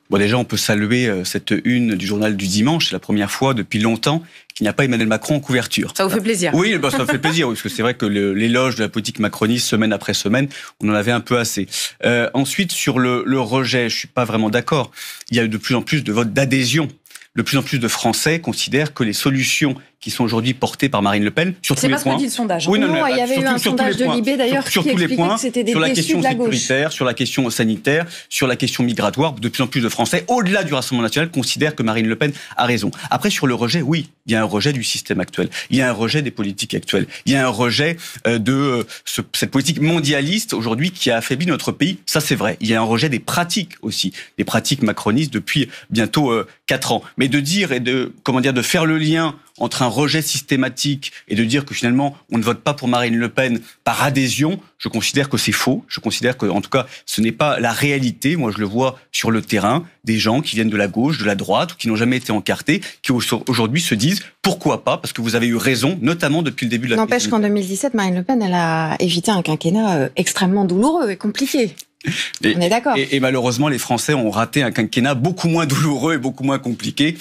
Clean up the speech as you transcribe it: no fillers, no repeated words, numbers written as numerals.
Bon, déjà, on peut saluer cette une du journal du dimanche. C'est la première fois depuis longtemps qu'il n'y a pas Emmanuel Macron en couverture. Ça vous fait plaisir? Oui, ça fait plaisir, parce que c'est vrai que l'éloge de la politique macroniste, semaine après semaine, on en avait un peu assez. Ensuite, sur le rejet, je suis pas vraiment d'accord. Il y a eu de plus en plus de votes d'adhésion. De plus en plus de Français considèrent que les solutions qui sont aujourd'hui portées par Marine Le Pen, sur tous les points... C'est pas ce que dit le sondage. Oui, il y avait eu un sondage de Libé d'ailleurs qui expliquait que c'était des déçus de la gauche. Sur la question sanitaire, sur la question migratoire, de plus en plus de Français, au-delà du Rassemblement national, considèrent que Marine Le Pen a raison. Après, sur le rejet, oui, il y a un rejet du système actuel. Il y a un rejet des politiques actuelles. Il y a un rejet de cette politique mondialiste aujourd'hui qui a affaibli notre pays. Ça, c'est vrai. Il y a un rejet des pratiques aussi, des pratiques macronistes depuis bientôt 4 ans. Mais de dire et de faire le lien entre un rejet systématique et de dire que finalement on ne vote pas pour Marine Le Pen par adhésion, je considère que c'est faux. Je considère que, en tout cas, ce n'est pas la réalité. Moi, je le vois sur le terrain, des gens qui viennent de la gauche, de la droite, ou qui n'ont jamais été encartés, qui aujourd'hui se disent pourquoi pas, parce que vous avez eu raison, notamment depuis le début de la crise. N'empêche qu'en 2017, Marine Le Pen, elle a évité un quinquennat extrêmement douloureux et compliqué. On est d'accord. Et malheureusement, les Français ont raté un quinquennat beaucoup moins douloureux et beaucoup moins compliqué